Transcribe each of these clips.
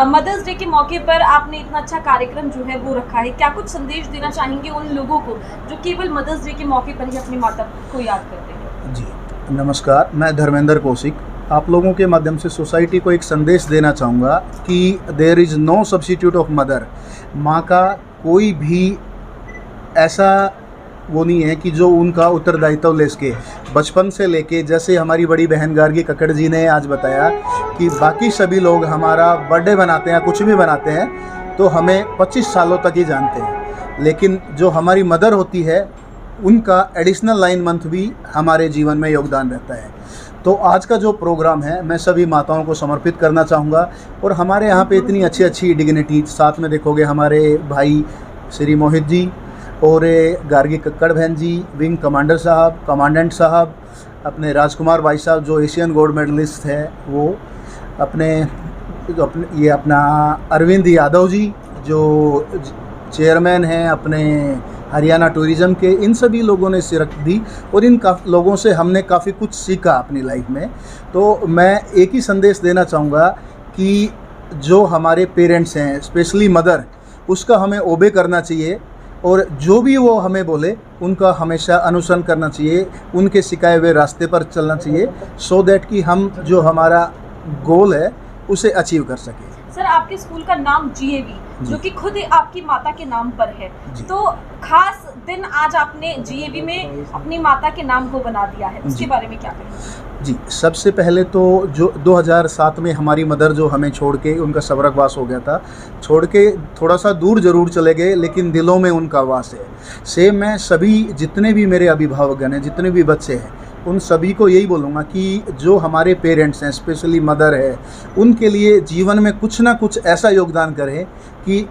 Mother's day के मौके पर आपने इतना अच्छा कार्यक्रम जो है वो रखा है, क्या कुछ संदेश देना चाहेंगे उन लोगों को जो केवल मदर्स डे के मौके पर ही अपनी माता को याद करते हैं? जी नमस्कार, मैं धर्मेंद्र कौशिक आप लोगों के माध्यम से सोसाइटी को एक संदेश देना चाहूँगा कि there is no substitute of mother. माँ का कोई भी ऐसा वो नहीं है कि जो उनका उत्तरदायित्व ले सके। बचपन से लेके, जैसे हमारी बड़ी बहन गार्गी कक्कड़ जी ने आज बताया कि बाकी सभी लोग हमारा बर्थडे बनाते हैं, कुछ भी बनाते हैं तो हमें 25 सालों तक ही जानते हैं, लेकिन जो हमारी मदर होती है उनका एडिशनल 9 मंथ भी हमारे जीवन में योगदान रहता है। तो आज का जो प्रोग्राम है मैं सभी माताओं को समर्पित करना चाहूँगा। और हमारे यहाँ पे इतनी अच्छी अच्छी डिग्निटी, साथ में देखोगे हमारे भाई श्री मोहित जी और गार्गी कक्कड़ बहन जी, विंग कमांडर साहब, कमांडेंट साहब, अपने राजकुमार भाई साहब जो एशियन गोल्ड मेडलिस्ट है वो, अपने ये अपना अरविंद यादव जी जो चेयरमैन हैं अपने हरियाणा टूरिज़्म के, इन सभी लोगों ने शिरकत दी और इन लोगों से हमने काफ़ी कुछ सीखा अपनी लाइफ में। तो मैं एक ही संदेश देना चाहूँगा कि जो हमारे पेरेंट्स हैं, स्पेशली मदर, उसका हमें ओबे करना चाहिए और जो भी वो हमें बोले उनका हमेशा अनुसरण करना चाहिए, उनके सिखाए हुए रास्ते पर चलना चाहिए, सो दैट कि हम जो हमारा गोल है उसे अचीव कर सकें। सर, आपके स्कूल का नाम GAV जो कि खुद ही आपकी माता के नाम पर है, तो खास दिन आज आपने GAV में अपनी माता के नाम को बना दिया है, उसके बारे में क्या कहेंगे? जी, सबसे पहले तो जो 2007 में हमारी मदर जो हमें छोड़ के, उनका स्वर्गवास हो गया था, छोड़ के थोड़ा सा दूर ज़रूर चले गए लेकिन दिलों में उनका वास है। सेम मैं सभी जितने भी मेरे अभिभावकगण हैं, जितने भी बच्चे हैं, उन सभी को यही बोलूँगा कि जो हमारे पेरेंट्स हैं, स्पेशली मदर है, उनके लिए जीवन में कुछ ना कुछ ऐसा योगदान करें कि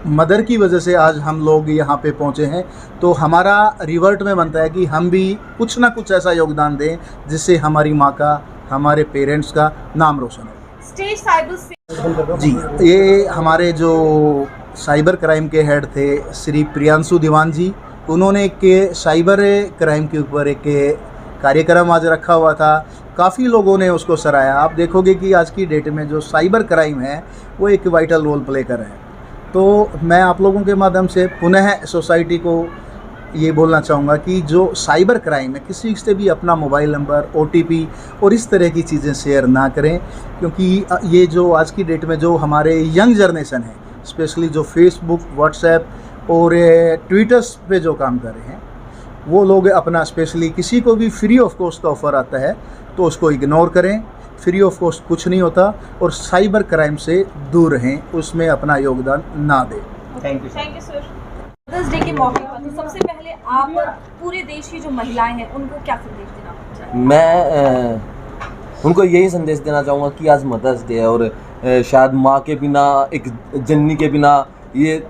मदर की वजह से आज हम लोग यहाँ पे पहुँचे हैं। तो हमारा रिवर्ट में बनता है कि हम भी कुछ ना कुछ ऐसा योगदान दें जिससे हमारी माँ का, हमारे पेरेंट्स का नाम रोशन हो। स्टेट साइबर से जी, ये हमारे जो साइबर क्राइम के हेड थे श्री प्रियांशु दीवान जी, उन्होंने एक साइबर क्राइम के ऊपर एक कार्यक्रम आज रखा हुआ था। काफ़ी लोगों ने उसको सराहा। आप देखोगे कि आज की डेट में जो साइबर क्राइम है वो एक वाइटल रोल प्ले कर रहे हैं। तो मैं आप लोगों के माध्यम से पुनः सोसाइटी को ये बोलना चाहूँगा कि जो साइबर क्राइम है, किसी से भी अपना मोबाइल नंबर, OTP और इस तरह की चीज़ें शेयर ना करें, क्योंकि ये जो आज की डेट में जो हमारे यंग जनरेशन है, स्पेशली जो फेसबुक, व्हाट्सएप और ट्विटर्स पे जो काम कर रहे हैं, वो लोग अपना, स्पेशली किसी को भी फ्री ऑफ कॉस्ट का ऑफ़र आता है तो उसको इग्नोर करें। फ्री ऑफ कॉस्ट कुछ नहीं होता और साइबर क्राइम से दूर रहें, उसमें अपना योगदान ना दें। Thank you sir. Mother's day के मौके पर तो सबसे पहले आप पूरे देश की जो महिलाएं हैं उनको क्या संदेश देना चाहेंगे? मैं उनको यही संदेश देना चाहूँगा कि आज मदर्स डे है और शायद माँ के बिना, एक जननी के बिना ये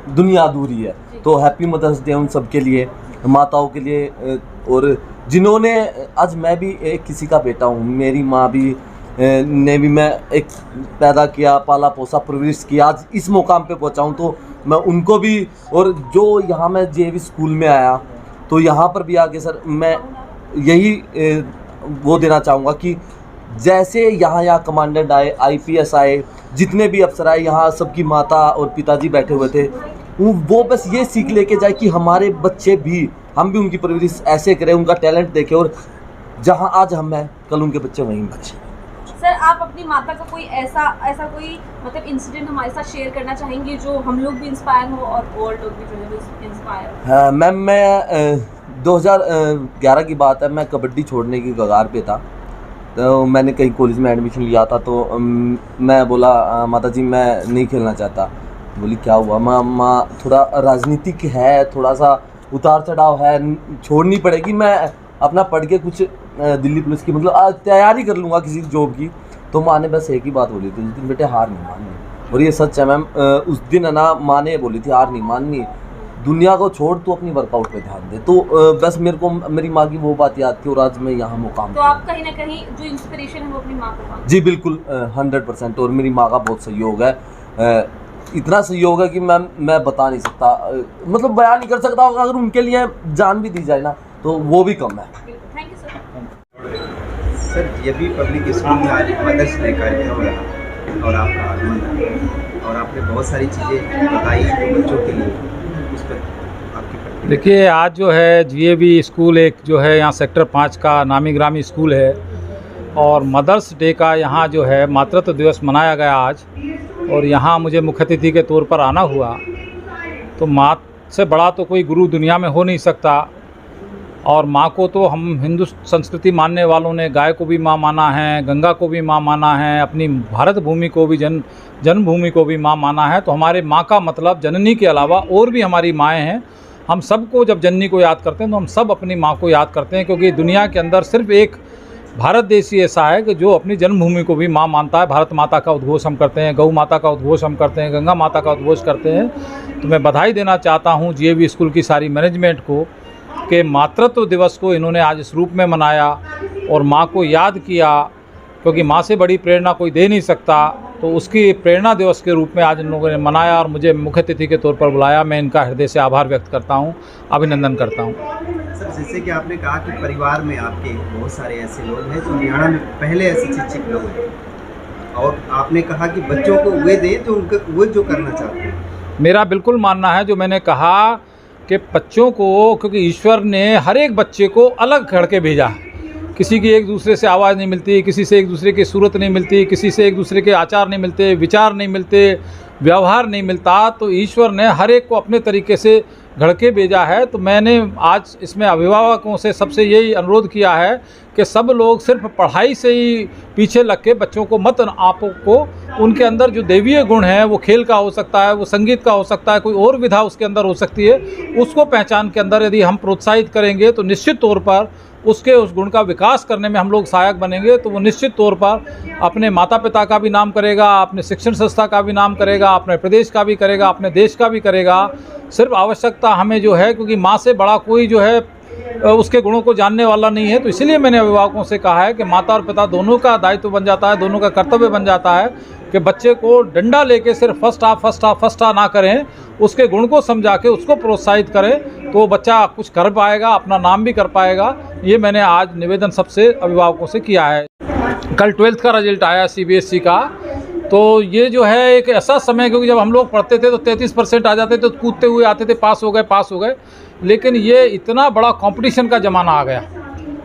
दुनिया अधूरी है। तो हैप्पी मदर्स डे उन सब के लिए, माताओं के लिए। और जिन्होंने, आज मैं भी एक किसी का बेटा हूँ, मेरी माँ भी ने भी मैं एक पैदा किया, पाला पोसा, परवरिश किया, आज इस मुकाम पे पहुँचा हूँ। तो मैं उनको भी, और जो यहाँ मैं JAV स्कूल में आया तो यहाँ पर भी आके सर मैं यही वो देना चाहूँगा कि जैसे यहाँ कमांडेंट आए, IPS आए, जितने भी अफसर आए, यहाँ सबकी माता और पिताजी बैठे हुए थे, वो बस ये सीख लेके जाए कि हमारे बच्चे भी, हम भी उनकी परवरिश ऐसे करें, उनका टैलेंट देखें और जहाँ आज हम हैं कल उनके बच्चे वहीं बच्चे। सर, आप अपनी माता का कोई ऐसा कोई मतलब इंसिडेंट हमारे साथ शेयर करना चाहेंगे जो हम लोग भी इंस्पायर हो और और लोग भी जो है इंस्पायर हो? हाँ मैम, मैं 2011 की बात है, मैं कबड्डी छोड़ने की कगार पे था। तो मैंने कहीं कॉलेज में एडमिशन लिया था, तो मैं बोला माता जी मैं नहीं खेलना चाहता। बोली क्या हुआ? माँ थोड़ा राजनीतिक है, थोड़ा सा उतार चढ़ाव है, छोड़नी पड़ेगी, मैं अपना पढ़ के कुछ दिल्ली पुलिस की मतलब तैयारी कर लूँगा किसी जॉब की। तो माँ ने बस एक ही बात बोली थी उस दिन, बेटे हार नहीं माननी। और ये सच है मैम, उस दिन है ना, माँ ने बोली थी हार नहीं माननी, दुनिया को छोड़ तो अपनी वर्कआउट पे ध्यान दे। तो बस मेरे को मेरी माँ की वो बात याद थी और आज मैं यहाँ मुकाम। तो आप कहीं ना कहीं जो इंस्पिरेशन है वो अपनी माँ को पाते? जी बिल्कुल, 100%। और मेरी माँ का बहुत सहयोग है, इतना सहयोग है कि मैं बता नहीं सकता, मतलब बयान नहीं कर सकता। अगर उनके लिए जान भी दी जाए ना तो वो भी कम है। Thank you sir. सर, ये भी पब्लिक स्कूल में आज मदर्स डे कार्यक्रम रहा, और आपका आगमन है और आपने बहुत सारी चीज़ें बताई जो बच्चों के लिए, उस पर आपकी प्रतिक्रिया। देखिए, आज जो है जीएवी स्कूल एक जो है यहाँ सेक्टर 5 का नामी ग्रामी स्कूल है और मदर्स डे का यहाँ जो है मातृत्व दिवस मनाया गया आज, और यहाँ मुझे मुख्य अतिथि के तौर पर आना हुआ। तो माँ से बड़ा तो कोई गुरु दुनिया में हो नहीं सकता, और माँ को तो हम हिंदू संस्कृति मानने वालों ने गाय को भी माँ माना है, गंगा को भी माँ माना है, अपनी भारत भूमि को भी जन्मभूमि को भी माँ माना है। तो हमारे माँ का मतलब जननी के अलावा और भी हमारी माएँ हैं। हम सबको जब जननी को याद करते हैं तो हम सब अपनी माँ को याद करते हैं, क्योंकि दुनिया के अंदर सिर्फ एक भारत देश ही ऐसा है कि जो अपनी जन्मभूमि को भी माँ मानता है। भारत माता का उद्घोष हम करते हैं, गौ माता का उद्घोष हम करते हैं, गंगा माता का उद्घोष करते हैं। तो मैं बधाई देना चाहता हूँ जीएवी स्कूल की सारी मैनेजमेंट को कि मातृत्व दिवस को इन्होंने आज इस रूप में मनाया और माँ को याद किया, क्योंकि माँ से बड़ी प्रेरणा कोई दे नहीं सकता। तो उसकी प्रेरणा दिवस के रूप में आज इन लोगों ने मनाया और मुझे मुख्य अतिथि के तौर पर बुलाया। मैं इनका हृदय से आभार व्यक्त करता हूँ, अभिनंदन करता हूँ। सर, जैसे कि आपने कहा कि परिवार में आपके बहुत सारे ऐसे लोग हैं जो हरियाणा में पहले ऐसे शिक्षक लोग हैं, और आपने कहा कि बच्चों को वे दें जो वो जो करना चाहते हैं। मेरा बिल्कुल मानना है, जो मैंने कहा कि बच्चों को, क्योंकि ईश्वर ने हर एक बच्चे को अलग करके भेजा है। किसी की एक दूसरे से आवाज़ नहीं मिलती, किसी से एक दूसरे की सूरत नहीं मिलती, किसी से एक दूसरे के आचार नहीं मिलते, विचार नहीं मिलते, व्यवहार नहीं मिलता। तो ईश्वर ने हर एक को अपने तरीके से घड़ के भेजा है। तो मैंने आज इसमें अभिभावकों से सबसे यही अनुरोध किया है कि सब लोग सिर्फ पढ़ाई से ही पीछे लग के बच्चों को मत, आपको उनके अंदर जो दैवीय गुण है, वो खेल का हो सकता है, वो संगीत का हो सकता है, कोई और विधा उसके अंदर हो सकती है, उसको पहचान के अंदर यदि हम प्रोत्साहित करेंगे तो निश्चित तौर पर उसके उस गुण का विकास करने में हम लोग सहायक बनेंगे। तो वो निश्चित तौर पर अपने माता पिता का भी नाम करेगा, अपने शिक्षण संस्था का भी नाम करेगा, अपने प्रदेश का भी करेगा, अपने देश का भी करेगा। सिर्फ आवश्यकता हमें जो है, क्योंकि माँ से बड़ा कोई जो है उसके गुणों को जानने वाला नहीं है। तो इसलिए मैंने अभिभावकों से कहा है कि माता और पिता दोनों का दायित्व बन जाता है, दोनों का कर्तव्य बन जाता है कि बच्चे को डंडा लेके सिर्फ फर्स्ट आ ना करें, उसके गुण को समझा के उसको प्रोत्साहित करें, तो बच्चा कुछ कर पाएगा, अपना नाम भी कर पाएगा। ये मैंने आज निवेदन सबसे अभिभावकों से किया है। कल 12th का रिजल्ट आया सीबीएसई का, तो ये जो है एक ऐसा समय, क्योंकि जब हम लोग पढ़ते थे तो 33% आ जाते थे, तो कूदते हुए आते थे, पास हो गए। लेकिन ये इतना बड़ा कंपटीशन का ज़माना आ गया।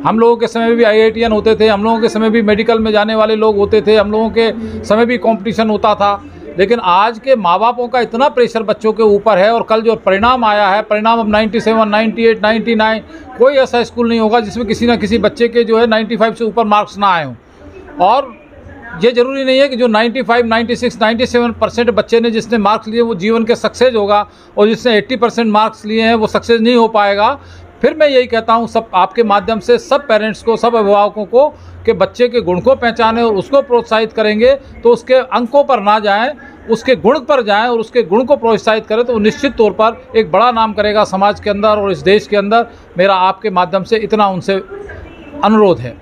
हम लोगों के समय भी IITian होते थे, हम लोगों के समय भी मेडिकल में जाने वाले लोग होते थे, हम लोगों के समय भी कंपटीशन होता था। लेकिन आज के माँ बापों का इतना प्रेशर बच्चों के ऊपर है, और कल जो परिणाम आया है, परिणाम अब 97, 98, 99, कोई ऐसा स्कूल नहीं होगा जिसमें किसी न किसी बच्चे के जो है 95 से ऊपर मार्क्स ना आए हों। और ये ज़रूरी नहीं है कि जो 95, 96, 97% बच्चे ने जिसने मार्क्स लिए वो जीवन के सक्सेस होगा, और जिसने 80% मार्क्स लिए हैं वो सक्सेस नहीं हो पाएगा। फिर मैं यही कहता हूँ सब आपके माध्यम से सब पेरेंट्स को, सब अभिभावकों को, कि बच्चे के गुण को पहचानें और उसको प्रोत्साहित करेंगे तो उसके अंकों पर ना जाएं, उसके गुण पर जाएं और उसके गुण को प्रोत्साहित करें, तो निश्चित तौर पर एक बड़ा नाम करेगा समाज के अंदर और इस देश के अंदर। मेरा आपके माध्यम से इतना उनसे अनुरोध है।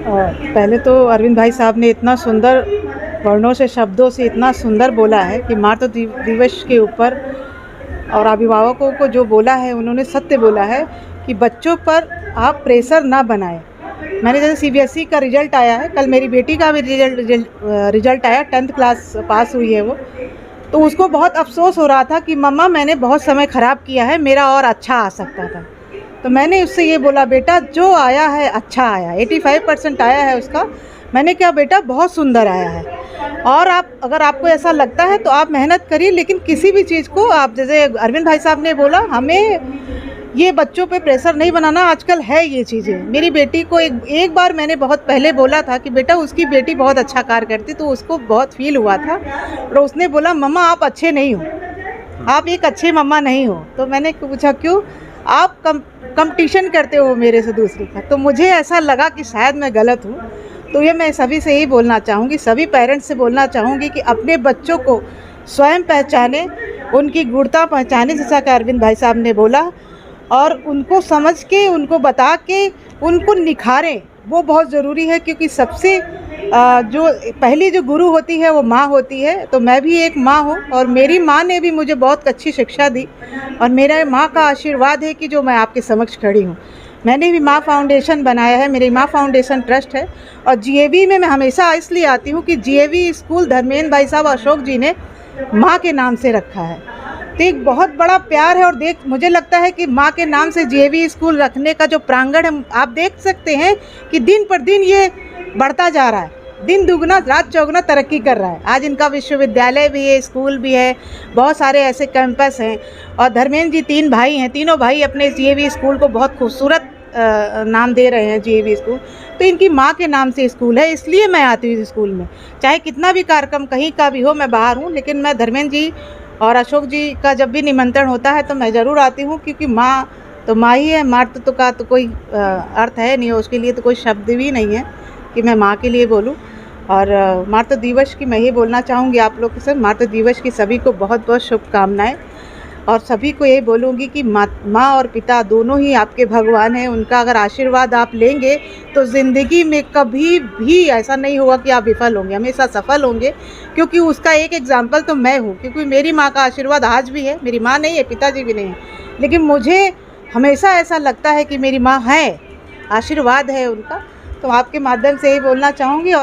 पहले तो अरविंद भाई साहब ने इतना सुंदर वर्णों से, शब्दों से इतना सुंदर बोला है कि मातृत्व दिवस के ऊपर, और अभिभावकों को जो बोला है उन्होंने सत्य बोला है कि बच्चों पर आप प्रेशर ना बनाएं। मैंने जैसे सीबीएसई का रिज़ल्ट आया है, कल मेरी बेटी का भी रिज़ल्ट आया, 10th क्लास पास हुई है वो, तो उसको बहुत अफसोस हो रहा था कि मम्मा मैंने बहुत समय ख़राब किया है, मेरा और अच्छा आ सकता था। तो मैंने उससे ये बोला, बेटा जो आया है अच्छा आया, 85% आया है उसका। मैंने कहा बेटा बहुत सुंदर आया है, और आप अगर आपको ऐसा लगता है तो आप मेहनत करिए, लेकिन किसी भी चीज़ को आप, जैसे अरविंद भाई साहब ने बोला, हमें ये बच्चों पे प्रेशर नहीं बनाना। आजकल है ये चीज़ें। मेरी बेटी को एक बार मैंने बहुत पहले बोला था कि बेटा, उसकी बेटी बहुत अच्छा कार्य करती, तो उसको बहुत फील हुआ था, और उसने बोला मम्मा आप अच्छे नहीं हो, आप एक अच्छे मम्मा नहीं हो। तो मैंने पूछा क्यों? आप कंपटीशन करते हो मेरे से दूसरे का। तो मुझे ऐसा लगा कि शायद मैं गलत हूँ। तो ये मैं सभी से यही बोलना चाहूँगी, सभी पेरेंट्स से बोलना चाहूँगी कि अपने बच्चों को स्वयं पहचाने, उनकी गुणता पहचाने, जैसा कि अरविंद भाई साहब ने बोला, और उनको समझ के, उनको बता के, उनको निखारें। वो बहुत ज़रूरी है, क्योंकि सबसे जो पहली जो गुरु होती है वो माँ होती है। तो मैं भी एक माँ हूँ, और मेरी माँ ने भी मुझे बहुत अच्छी शिक्षा दी, और मेरा माँ का आशीर्वाद है कि जो मैं आपके समक्ष खड़ी हूँ। मैंने भी माँ फाउंडेशन बनाया है, मेरी माँ फाउंडेशन ट्रस्ट है। और जीएवी में मैं हमेशा इसलिए आती हूँ कि जीएवी स्कूल धर्मेंद्र भाई साहब अशोक जी ने माँ के नाम से रखा है, तो एक बहुत बड़ा प्यार है। और मुझे लगता है कि माँ के नाम से जीएवी स्कूल रखने का जो प्रांगण है, आप देख सकते हैं कि दिन पर दिन ये बढ़ता जा रहा है, दिन दुगना रात चौगुना तरक्की कर रहा है। आज इनका विश्वविद्यालय भी है, स्कूल भी है, बहुत सारे ऐसे कैंपस हैं। और धर्मेंद्र जी 3 भाई हैं, तीनों भाई अपने जीएवी स्कूल को बहुत खूबसूरत नाम दे रहे हैं, जीएवी स्कूल। तो इनकी माँ के नाम से स्कूल है, इसलिए मैं आती हूँ इस स्कूल में। चाहे कितना भी कार्यक्रम कहीं का भी हो, मैं बाहर हूँ, लेकिन मैं धर्मेंद्र जी और अशोक जी का जब भी निमंत्रण होता है तो मैं ज़रूर आती हूँ, क्योंकि माँ तो माँ ही है। मातृत्व का तो कोई अर्थ है नहीं, उसके लिए तो कोई शब्द भी नहीं है कि मैं माँ के लिए बोलूँ। और मातृ दिवस की मैं ये बोलना चाहूँगी आप लोग से, मातृ दिवस की सभी को बहुत बहुत शुभकामनाएं। और सभी को ये बोलूँगी कि माँ और पिता दोनों ही आपके भगवान हैं। उनका अगर आशीर्वाद आप लेंगे तो ज़िंदगी में कभी भी ऐसा नहीं होगा कि आप विफल होंगे, हमेशा सफल होंगे। क्योंकि उसका एक एग्जाम्पल तो मैं हूँ, क्योंकि मेरी माँ का आशीर्वाद आज भी है। मेरी माँ नहीं है, पिताजी भी नहीं है, लेकिन मुझे हमेशा ऐसा लगता है कि मेरी माँ है, आशीर्वाद है उनका। तो आपके माध्यम से यही बोलना चाहूँगी। और